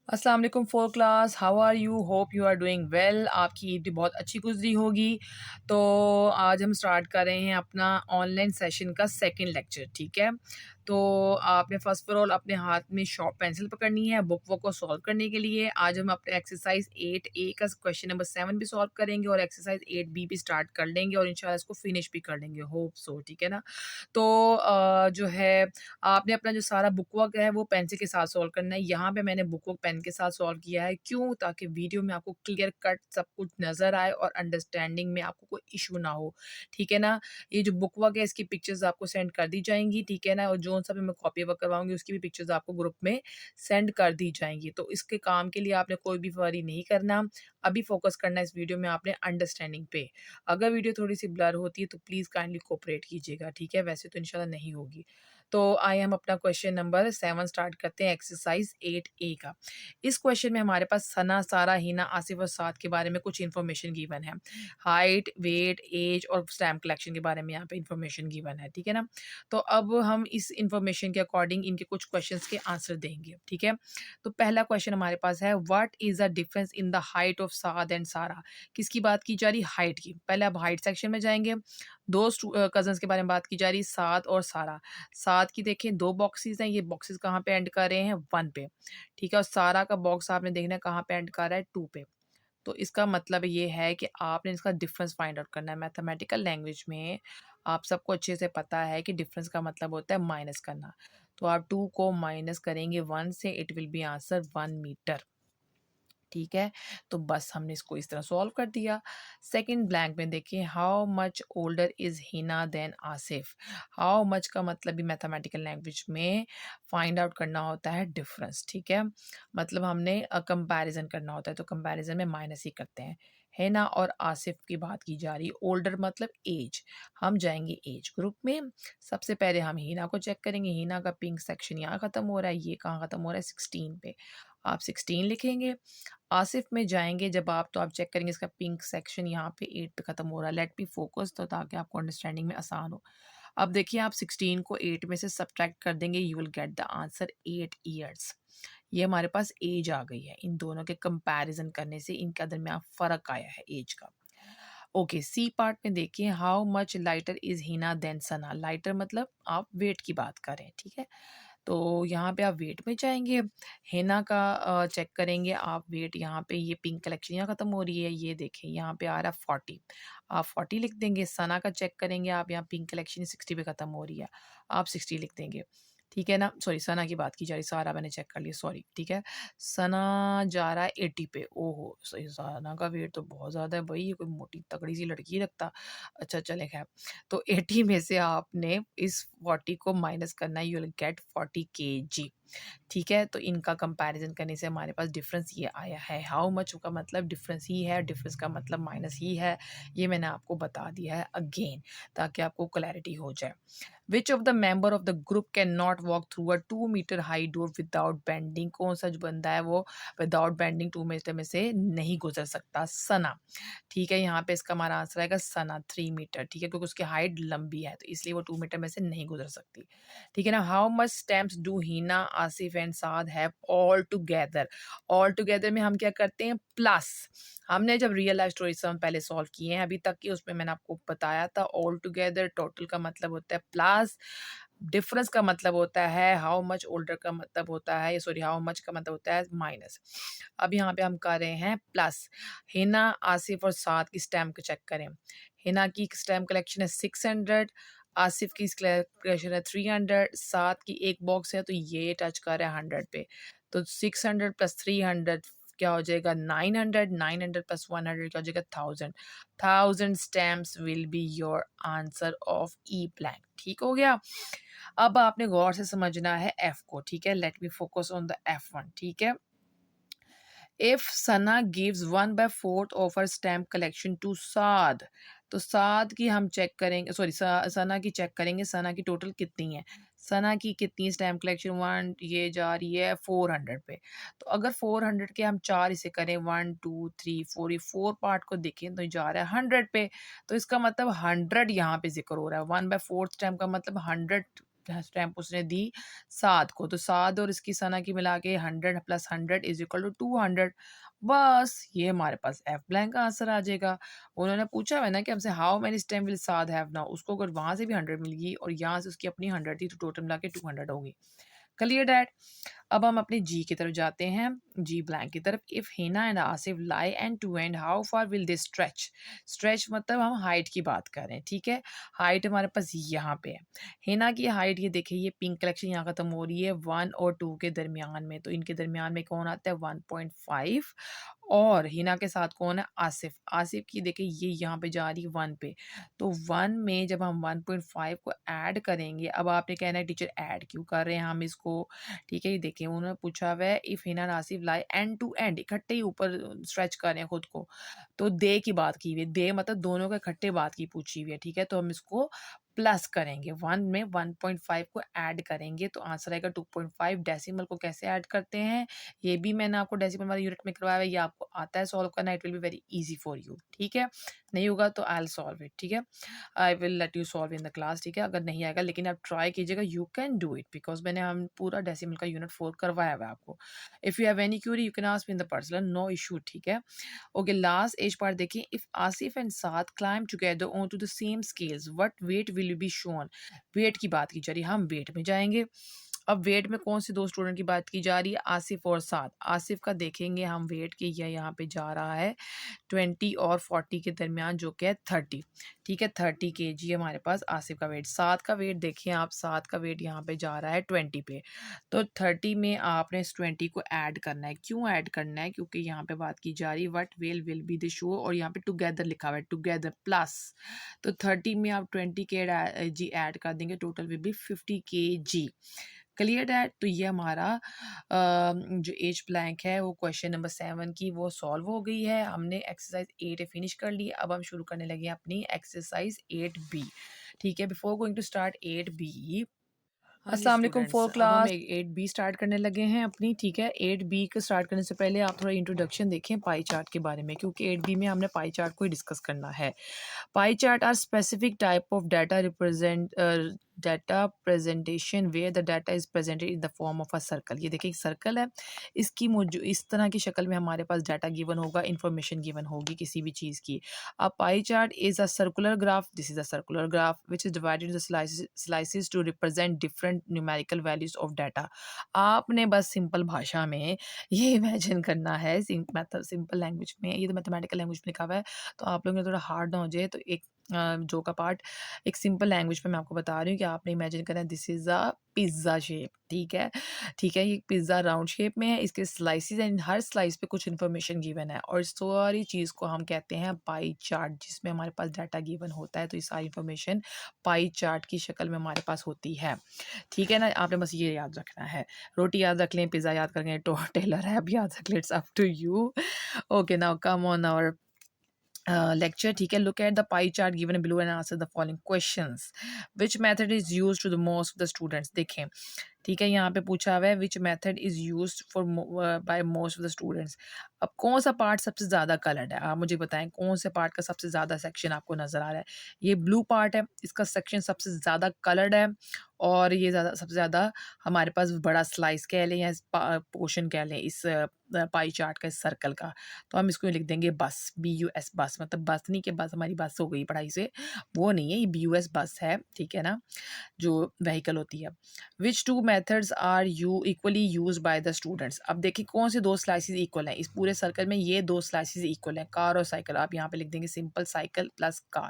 अस्सलाम वालेकुम for class, how are you? Hope you are doing well. आपकी ईद भी बहुत अच्छी गुजरी होगी। तो आज हम स्टार्ट कर रहे हैं अपना ऑनलाइन सेशन का सेकंड लेक्चर। ठीक है, तो आपने फर्स्ट ऑफ ऑल अपने हाथ में शॉर्प पेंसिल पकड़नी है बुक वो को सॉल्व करने के लिए। आज हम अपने एक्सरसाइज 8A का क्वेश्चन नंबर 7 भी सॉल्व करेंगे और एक्सरसाइज 8B भी स्टार्ट कर लेंगे और इंशाल्लाह इसको फिनिश भी कर लेंगे, होप सो। ठीक है ना? तो जो है आपने अपना जो सारा बुक वर्क है वो पेंसिल के साथ सॉल्व करना है। यहाँ पे मैंने बुक वर्क पेन के साथ सॉल्व किया है, क्यों? ताकि वीडियो में आपको क्लियर कट सब कुछ नज़र आए और अंडरस्टैंडिंग में आपको कोई इशू ना हो। ठीक है ना? ये जो बुक वर्क है इसकी पिक्चर्स आपको सेंड कर दी जाएंगी। ठीक है ना? और जो सा भी मैं कॉपी वर्क करवाऊंगी उसकी भी पिक्चर्स आपको ग्रुप में सेंड कर दी जाएंगी। तो इसके काम के लिए आपने कोई भी वरी नहीं करना। अभी फोकस करना है इस वीडियो में आपने अंडरस्टैंडिंग पे। अगर वीडियो थोड़ी सी ब्लर होती है तो प्लीज़ काइंडली कोऑपरेट कीजिएगा। ठीक है? वैसे तो इंशाल्लाह नहीं होगी। तो आइए हम अपना क्वेश्चन नंबर 7 स्टार्ट करते हैं, एक्सरसाइज 8A का। इस क्वेश्चन में हमारे पास सना, सारा, हिना, आसिफ और साद के बारे में कुछ इन्फॉर्मेशन गिवन है। हाइट, वेट, एज और स्टैम्प कलेक्शन के बारे में यहाँ पे इन्फॉर्मेशन गिवन है। ठीक है ना? तो अब हम इस इन्फॉर्मेशन के अकॉर्डिंग इनके कुछ क्वेश्चंस के आंसर देंगे। ठीक है? तो पहला क्वेश्चन हमारे पास है, what is the difference in the height of Saad and सारा? किसकी बात की जा रही? हाइट की। पहले आप हाइट सेक्शन में जाएंगे। दो कजन्स के बारे में बात की जा रही, साद और सारा। सात की देखें 2 बॉक्सेस हैं, ये बॉक्सेस कहाँ पे एंड कर रहे हैं? 1 पे। ठीक है? और सारा का बॉक्स आपने देखना है कहाँ पे एंड कर रहा है? 2 पे। तो इसका मतलब ये है कि आपने इसका डिफरेंस फाइंड आउट करना है। मैथमेटिकल लैंग्वेज में आप सबको अच्छे से पता है कि डिफरेंस का मतलब होता है माइनस करना। तो आप 2 को माइनस करेंगे 1 से, it will be answer 1 metre. ठीक है? तो बस हमने इसको इस तरह सॉल्व कर दिया। सेकंड ब्लैंक में देखिए, how much older is Hina than Asif? How much का मतलब भी मैथमेटिकल लैंग्वेज में फाइंड आउट करना होता है डिफरेंस। ठीक है? मतलब हमने कंपैरिजन करना होता है, तो कंपैरिजन में माइनस ही करते हैं। हिना और आसिफ की बात की जा रही है। ओल्डर मतलब एज। हम जाएंगे एज ग्रुप में। सबसे पहले हम हिना को चेक करेंगे। हिना का पिंक सेक्शन यहाँ खत्म हो रहा है, ये कहाँ खत्म हो रहा है? 16 पे। आप 16 लिखेंगे। आसिफ में जाएँगे जब आप, तो आप चेक करेंगे इसका पिंक सेक्शन यहाँ पे 8 पे ख़त्म हो रहा है। लेट मी फोकस, तो ताकि आपको अंडरस्टैंडिंग में आसान हो। अब देखिए, आप 16 को 8 में से सब्ट्रैक्ट कर देंगे, you will get the answer 8 years. ये हमारे पास एज आ गई है। इन दोनों के कंपैरिजन करने से इनके दरमियान फ़र्क आया है एज का। ओके, सी पार्ट में देखिए, how much lighter is Hina than Sana? Lighter मतलब आप वेट की बात कर रहे हैं। ठीक है? तो यहाँ पे आप वेट में जाएँगे, हेना का चेक करेंगे आप वेट। यहाँ पे ये पिंक कलेक्शन यहाँ ख़त्म हो रही है, ये देखें यहाँ पे आ रहा है 40, आप 40 लिख देंगे। सना का चेक करेंगे आप, यहाँ पिंक कलेक्शन 60 पे ख़त्म हो रही है, आप 60 लिख देंगे। ठीक है ना? सॉरी, सना की बात की जा रही, सारा मैंने चेक कर लिया, सॉरी। ठीक है? सना जा रहा है 80 पे। ओहो! सही, सना का वेट तो बहुत ज़्यादा है भई, ये कोई मोटी तगड़ी सी लड़की लगता। अच्छा चलें खैर। तो 80 में से आपने इस 40 को माइनस करना है, यू विल गेट 40 केजी। ठीक है? तो इनका कंपैरिजन करने से हमारे पास डिफरेंस ये आया है। हाउ मच का मतलब डिफरेंस ही है, डिफरेंस का मतलब माइनस ही है। ये मैंने आपको बता दिया है अगेन, ताकि आपको क्लैरिटी हो जाए। Which of the member of the group can not walk through a 2 metre high door without bending? कौन सा जो बंदा है वो विदाउट बेंडिंग 2 मीटर में से नहीं गुजर सकता? सना। ठीक है? यहाँ पे इसका हमारा आंसर आएगा सना, 3 मीटर। ठीक है? क्योंकि उसकी हाइट लंबी है, तो इसलिए वो 2 मीटर में से नहीं गुजर सकती। ठीक है ना? How much stamps do Hina, Asif and Saad have all together? All together में हम क्या करते हैं? प्लस। हमने जब रियल लाइफ स्टोरी से हम पहले सॉल्व किए हैं अभी तक की, उसमें मैंने आपको बताया था ऑल टुगेदर टोटल का मतलब होता है प्लस, डिफरेंस का मतलब होता है, हाउ मच ओल्डर का मतलब होता है, सॉरी, हाउ मच का मतलब होता है माइनस। अब यहाँ पे हम कर रहे हैं प्लस। हिना, आसिफ और साद की स्टैम्प चेक करें। हिना की स्टैम्प कलेक्शन है 600, आसिफ की कलेक्शन है 300, सात की एक बॉक्स है तो ये टच कर रहा है 100 पे। तो 600 प्लस 300 क्या हो जाएगा? 900, 900 प्लस 100 क्या हो जाएगा? 1000। 1000 stamps will be your answer of E blank. ठीक हो गया? अब आपने गौर से समझना है एफ को। ठीक है? Let me focus on the F1। ठीक है? If Sana gives 1/4 of her stamp collection to Saad, तो साद की हम चेक करेंगे, सॉरी, सना की चेक करेंगे, सना की टोटल कितनी है? सना की कितनी स्टैम्प कलेक्शन? 1, ये जा रही है 400 पे। तो अगर 400 के हम 4 इसे करें, 1 2 3 4, ये 4 पार्ट को देखें तो ये जा रहा है 100 पे। तो इसका मतलब 100 यहाँ पे जिक्र हो रहा है। 1/4 स्टैम्प का मतलब 100 स्टैम्प उसने दी 7 को, तो 7 और इसकी सना की मिला के 100 + 100 इज़ इक्वल टू 200। बस ये हमारे पास एफ ब्लैंक का आंसर आ जाएगा। उन्होंने पूछा हुआ है ना कि हमसे how many stem will Saad have now, उसको अगर वहाँ से भी 100 मिल गई और यहाँ से उसकी अपनी 100 थी तो टोटल मिला के 200 होगी। Clear that? अब हम अपने जी की तरफ जाते हैं, जी ब्लैंक की तरफ। If Hina and Asif lie end to end how far will they stretch. Stretch मतलब हम हाइट की बात कर रहे हैं, ठीक है। हाइट हमारे पास यहाँ पे है। हिना की हाइट ये देखिए, ये पिंक कलेक्शन यहाँ खत्म हो रही है 1 और 2 के दरमियान में, तो इनके दरमियान में कौन आता है 1.5, और हिना के साथ कौन है आसिफ। आसिफ की देखिए ये यहाँ पे जा रही है 1 पे, तो 1 में जब हम 1.5 को ऐड करेंगे, अब आपने कहना है टीचर ऐड क्यों कर रहे हैं हम इसको, ठीक है। ये देखिए उन्होंने पूछा हुआ है इफ हिना नासिफ लाई एंड टू एंड, इकट्ठे ही ऊपर स्ट्रेच कर रहे हैं खुद को, तो दे की बात की हुई है, दे मतलब दोनों के इकट्ठे बात की पूछी हुई है, ठीक है। तो हम इसको प्लस करेंगे, 1 में 1.5 को ऐड करेंगे तो आंसर आएगा 2.5। डेसिमल को कैसे ऐड करते हैं ये भी मैंने आपको डेसिमल वाले यूनिट में करवाया है, ये आपको आता है सॉल्व करना, it will be very easy for you, ठीक है। नहीं होगा तो आई विल सॉल्व इट, ठीक है। I will let you solve in the class, ठीक है। अगर नहीं आएगा लेकिन आप ट्राई कीजिएगा, you can do it, because मैंने हम पूरा डेसिमल का यूनिट 4 करवाया हुआ है आपको। If you have any query you can ask me in the personal, no issue, ठीक है। ओके, लास्ट एज पार्ट देखिए। If Asif and Saad climb together on to the same scales what weight will be shown. Weight की बात की जा रही है, हम वेट में जाएंगे। अब वेट में कौन से दो स्टूडेंट की बात की जा रही है, आसिफ और साद। आसिफ का देखेंगे हम वेट की, यह यहाँ पे जा रहा है 20 और 40 के दरमियान, जो कि है 30, ठीक है। 30 kg हमारे पास आसिफ का वेट। साद का वेट देखिए आप, साद का वेट यहाँ पे जा रहा है 20 पे, तो 30 में आपने इस 20 को ऐड करना है। क्यों ऐड करना है, क्योंकि यहाँ पे बात की जा रही है what will be the show, और यहाँ पे टुगेदर लिखा हुआ है, टुगेदर प्लस, तो 30 में आप 20 kg ऐड कर देंगे, total will be 50 kg। Clear है? तो ये हमारा जो एज ब्लैंक है वो क्वेश्चन नंबर 7 की वो सॉल्व हो गई है। हमने एक्सरसाइज 8 फिनिश कर ली। अब हम शुरू करने लगे अपनी एक्सरसाइज 8B, ठीक है। Before going to start 8B, हाँ जी अस्सलाम वालेकुम स्टूडेंट्स, फोर अब हम क्लास 8B स्टार्ट करने लगे हैं अपनी, ठीक है। 8B को स्टार्ट करने से पहले आप थोड़ा इंट्रोडक्शन देखें पाई चार्ट के बारे में, क्योंकि 8B में हमने पाई चार्ट को ही डिस्कस करना है। Pie chart are specific type of data presentation where the data is presented in the form of a circle. ये देखिए एक सर्कल है, इसकी इस तरह की शक्ल में हमारे पास डाटा गिवन होगा, इंफॉर्मेशन गिवन होगी किसी भी चीज़ की। A pie chart is a circular graph. This is a circular graph which is divided into slices to represent different numerical values of data. आपने बस सिंपल भाषा में ये इमेजिन करना है, सिंपल लैंग्वेज में, ये तो मैथमेटिकल लैंग्वेज में लिखा हुआ है, तो आप लोगों ने थोड़ा हार्ड ना हो जाए, तो एक जो का पार्ट एक सिंपल लैंग्वेज में मैं आपको बता रही हूँ कि आपने इमेजिन करना है this is a pizza shape, ठीक है। ठीक है, ये पिज़्ज़ा राउंड शेप में है, इसके स्लाइसेस एंड हर स्लाइस पे कुछ इन्फॉर्मेशन गिवन है, और इस सारी चीज़ को हम कहते हैं पाई चार्ट, जिसमें हमारे पास डाटा गिवन होता है। तो ये सारी इन्फॉर्मेशन पाई चार्ट की शक्ल में हमारे पास होती है, ठीक है ना। आपने बस ये याद रखना है, रोटी याद रख लें, पिज़्ज़ा याद कर लें, टेलर है अब याद रख लें, it's up to you. Okay, now come on our lecture, ठीक है। Look at the pie chart given below and answer the following questions. Which method is used to the most of the students? देखें, ठीक है, यहाँ पे पूछा हुआ है which method is used for by most of the students. अब कौन सा पार्ट सबसे ज़्यादा कलर्ड है, आप मुझे बताएं कौन से पार्ट का सबसे ज़्यादा सेक्शन आपको नज़र आ रहा है। ये ब्लू पार्ट है, इसका सेक्शन सबसे ज़्यादा कलर्ड है, और ये ज़्यादा सबसे ज़्यादा हमारे पास बड़ा स्लाइस कह लें या पोर्शन कह लें इस पाई चार्ट का, इस सर्कल का। तो हम इसको लिख देंगे बस, BUS बस, मतलब बस नहीं कि बस हमारी बस हो गई पढ़ाई से, वो नहीं है, ये BUS बस है, ठीक है ना, जो व्हीकल होती है। Which two methods are you equally used by the students. अब देखिए कौन से दो स्लाइसेस इक्वल हैं इस पूरे सर्कल में, ये दो स्लाइसेस इक्वल हैं, कार और साइकिल। आप यहाँ पे लिख देंगे सिंपल साइकिल प्लस कार,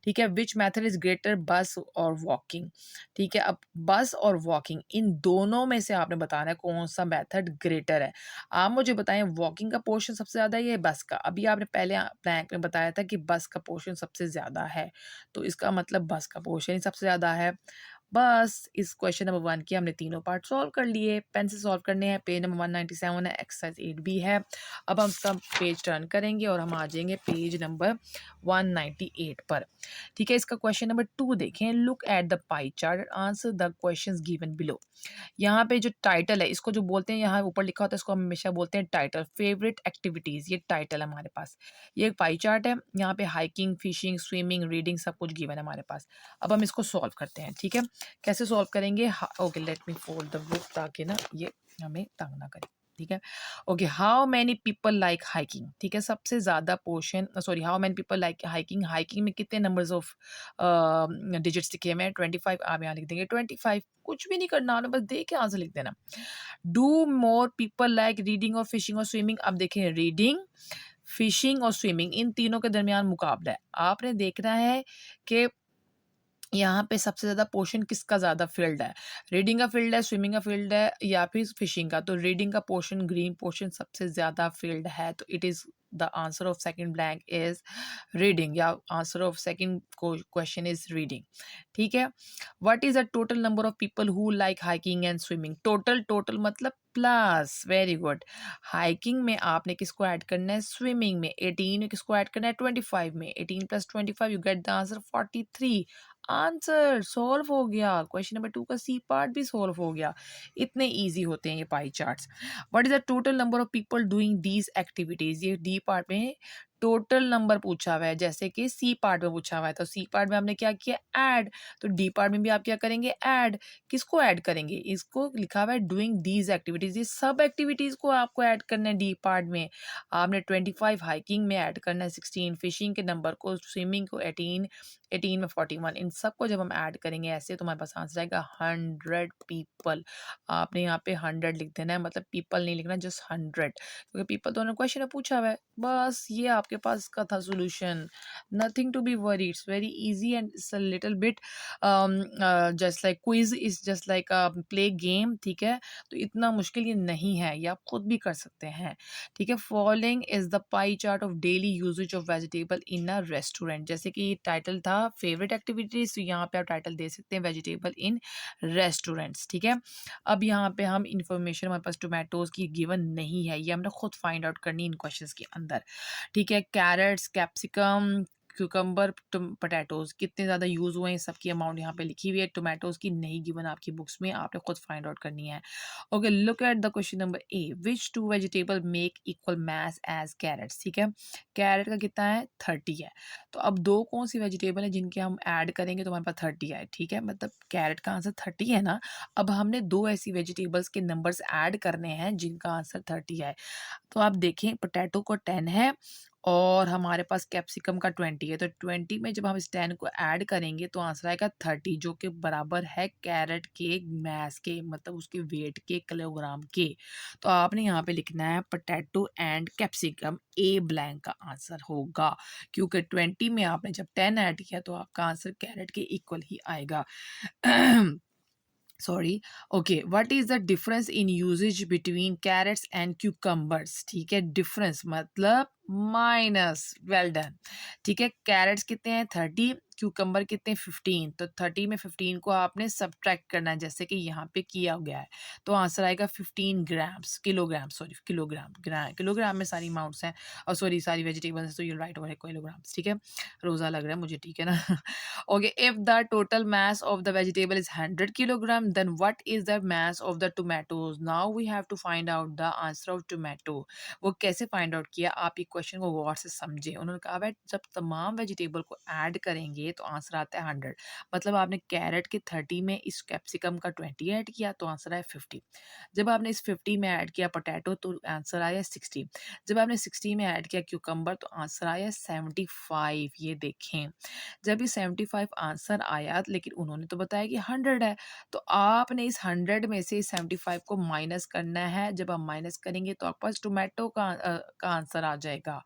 ठीक है। विच मेथड इज ग्रेटर, बस और वॉकिंग, ठीक है। अब बस और वॉकिंग, इन दोनों में से आपने बताना है कौन सा मेथड ग्रेटर है। आप मुझे बताएं वॉकिंग का पोर्शन सबसे ज़्यादा है या बस का। अभी आपने पहले ब्लैंक में बताया था कि बस का पोर्शन सबसे ज़्यादा है, तो इसका मतलब बस का पोर्शन ही सबसे ज़्यादा है। बस इस क्वेश्चन नंबर 1 के हमने तीनों पार्ट सॉल्व कर लिए। पेन से सॉल्व करने हैं, पेज नंबर 197 है, एक्सरसाइज 8B है। अब हम इसका पेज टर्न करेंगे और हम आ जाएंगे पेज नंबर 198 पर, ठीक है। इसका क्वेश्चन नंबर 2 देखें। Look at the pie chart, answer the questions given below. यहाँ पे जो टाइटल है, इसको जो बोलते हैं, यहाँ ऊपर लिखा होता है, इसको हम हमेशा बोलते हैं टाइटल, फेवरेट एक्टिविटीज़, ये टाइटल है हमारे पास। ये एक पाई चार्ट है, यहाँ पे हाइकिंग, फिशिंग, स्विमिंग, रीडिंग सब कुछ गिवन है हमारे पास। अब हम इसको सॉल्व करते हैं, ठीक है। कैसे सॉल्व करेंगे? Okay, let me fold the book ताकि ना ये हमें तंग ना करे। ठीक है। Okay, how many people like hiking. ठीक है, सबसे ज़्यादा portion, sorry, how many people like hiking. Hiking में कितने नंबर्स ऑफ डिजिट्स लिखे हैं? 25। आप यहाँ लिख देंगे 25। कुछ भी नहीं करना, आपने बस देख के आंसर लिख देना। Do more people like reading और फिशिंग और स्विमिंग। अब देखें, रीडिंग, फिशिंग और स्विमिंग, इन तीनों के दरमियान मुकाबला है। आपने देखना है कि यहाँ पे सबसे ज़्यादा पोर्शन किसका ज़्यादा फील्ड है? रीडिंग का फील्ड है, स्विमिंग का फील्ड है, या फिर फिशिंग का? तो रीडिंग का पोर्शन, ग्रीन पोर्शन सबसे ज़्यादा फील्ड है, तो it is the answer of second blank is reading, या answer of second question is reading. ठीक है। What is the total number of people who like hiking and swimming? Total, total मतलब plus, very good. Hiking में आपने किसको add करना है? Swimming में 18 में किसको ऐड करना है? 25 में। 18 plus 25 you get the answer 43। Answer solve हो गया। क्वेश्चन नंबर 2 का सी पार्ट भी सॉल्व हो गया। इतने इजी होते हैं ये pie charts. What is the total number of people doing these activities? ये डी पार्ट में टोटल नंबर पूछा हुआ है, जैसे कि सी पार्ट में पूछा हुआ है, तो सी पार्ट में हमने क्या किया? ऐड। तो डी पार्ट में भी आप क्या करेंगे? ऐड। किसको ऐड करेंगे? इसको लिखा हुआ है डूइंग दीज एक्टिविटीज, ये सब एक्टिविटीज को आपको ऐड करना है डी पार्ट में। आपने 25 हाइकिंग में ऐड करना है, 16 फिशिंग के नंबर को, स्विमिंग को 18, 18 में 41, इन सबको जब हम ऐड करेंगे ऐसे, तो हमारे पास आंसर आएगा 100 पीपल। आपने यहाँ पे 100 लिख देना है, मतलब पीपल नहीं लिखना, जस्ट 100, क्योंकि पीपल तो उन्होंने क्वेश्चन में पूछा हुआ है। बस ये आपके पास का था solution. Nothing to be worry, it's very easy and it's a little bit just like quiz, is just like play game. ठीक है, तो इतना मुश्किल ये नहीं है, ये आप खुद भी कर सकते हैं। ठीक है। Following is the pie chart of daily usages of vegetable in a restaurant. जैसे कि टाइटल था फेवरेट एक्टिविटीज, तो यहाँ पे आप टाइटल दे सकते हैं वेजिटेबल इन रेस्टोरेंट्स। ठीक है। अब यहाँ पे हम इंफॉर्मेशन, हमारे पास टोमेटोज की गिवन नहीं है, ये हमने खुद फाइंड आउट करनी इन क्वेश्चंस के अंदर। ठीक है। कैरेट्स, कैप्सिकम, क्यूकम्बर, पोटैटोज कितने ज़्यादा यूज़ हुए हैं, सबकी अमाउंट यहाँ पे लिखी हुई है। टोमेटोज की नहीं गिवन आपकी बुक्स में, आपने खुद फाइंड आउट करनी है। Okay, look at the question number A. Which two vegetable make equal mass as carrots? ठीक है, कैरेट का कितना है? 30 है। तो अब दो कौन सी वेजिटेबल है जिनके हम ऐड करेंगे तो हमारे पास 30 है। ठीक है, मतलब कैरेट का आंसर 30 है ना। अब हमने दो ऐसी वेजिटेबल्स के नंबर्स ऐड करने हैं जिनका आंसर 30 है। तो आप देखें, पोटैटो को 10 है और हमारे पास कैप्सिकम का 20 है, तो 20 में जब हम इस 10 को ऐड करेंगे तो आंसर आएगा 30, जो कि बराबर है कैरेट के मास के, मतलब उसके वेट के, किलोग्राम के। तो आपने यहाँ पे लिखना है potato and capsicum, a blank का आंसर होगा, क्योंकि 20 में आपने जब 10 ऐड किया तो आपका आंसर कैरेट के इक्वल ही आएगा। Sorry. Okay, what is the difference in usages between carrots and cucumbers? ठीक है, डिफरेंस मतलब माइनस, वेल डन। ठीक है, कैरेट्स कितने हैं? 30, क्यूकम्बर कितने? 15। तो 30 में 15 को आपने सब्ट्रैक्ट करना है, जैसे कि यहाँ पे किया गया है, तो आंसर आएगा 15 grams, kilogram, sorry kilogram, kilogram में सारी अमाउंट्स हैं, और सॉरी सारी वेजिटेबल्स हैं, तो ये राइट ओवर है किलोग्राम्स। ठीक है, रोज़ा लग रहा है मुझे, ठीक है ना। Okay, if the total mass of the vegetable is 100 kilogram, then what is the mass of the tomatoes? Now we have to find out the answer of tomato. वो कैसे फाइंड आउट किया? आप एक क्वेश्चन को गौर से समझे। उन्होंने कहा भाई जब तमाम वेजिटेबल को ऐड करेंगे तो आंसर आता है 100, मतलब आपने कैरेट के 30 में इस कैप्सिकम का 20 ऐड किया तो आंसर आया 50। जब आपने इस 50 में ऐड किया पोटैटो तो आंसर आया 60। जब आपने 60 में ऐड किया क्यूकम्बर तो आंसर आया 75। ये देखें, जब ये 75 आंसर आया, लेकिन उन्होंने तो बताया कि 100 है, तो आपने इस 100 में से 75 को माइनस करना है। जब आप माइनस करेंगे तो आपके पास टोमेटो का आंसर आ जाएगा।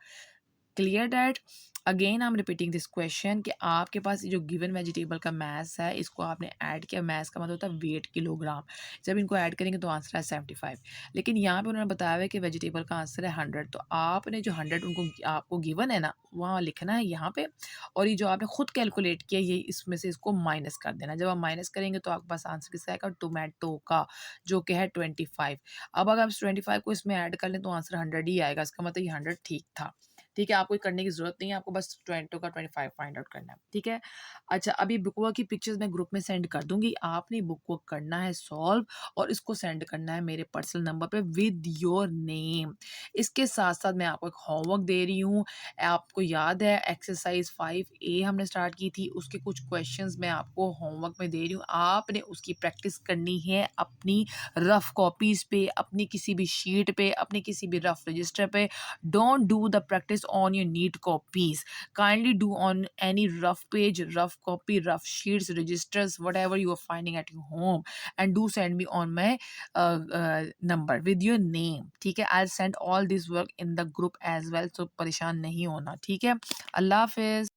Clear that? Again I am repeating this question कि आपके पास जो गिवन वेजिटेबल का मास है, इसको आपने ऐड किया, मास का मतलब होता है वेट, किलोग्राम। जब इनको ऐड करेंगे तो आंसर है 75, लेकिन यहाँ पे उन्होंने बताया है कि वेजिटेबल का आंसर है 100, तो आपने जो 100 उनको आपको गिवन है ना, वहाँ लिखना है यहाँ पे, और ये जो आपने खुद कैलकुलेट किया ये इसमें से इसको माइनस कर देना। जब आप माइनस करेंगे तो आपके पास आंसर किसका आएगा? टोमेटो का, जो कि है 25। अब अगर आप 25 को इसमें ऐड कर लें तो आंसर 100 ही आएगा, इसका मतलब ये 100 ठीक था। ठीक है, आपको करने की ज़रूरत नहीं है, आपको बस 20 का 25 फाइंड आउट करना है, ठीक है। अच्छा, अभी बुक वर्क की पिक्चर्स मैं ग्रुप में सेंड कर दूँगी, आपने बुक वर्क करना है सॉल्व और इसको सेंड करना है मेरे पर्सनल नंबर पे विद योर नेम। इसके साथ-साथ मैं आपको एक होमवर्क दे रही हूँ, आपको याद है एक्सरसाइज़ 5A हमने स्टार्ट की थी, उसके कुछ क्वेश्चंस मैं आपको होमवर्क में दे रही हूँ, आपने उसकी प्रैक्टिस करनी है अपनी रफ कॉपीज़ पे, अपनी किसी भी शीट पे, अपने किसी भी रफ रजिस्टर पे। Don't do the practice on your neat copies, kindly do on any rough page, rough copy, rough sheets, registers, whatever you are finding at your home, and do send me on my number with your name. ठीक है, I'll send all this work in the group as well, so परेशान नहीं होना, ठीक है। अल्लाह हाफिज़।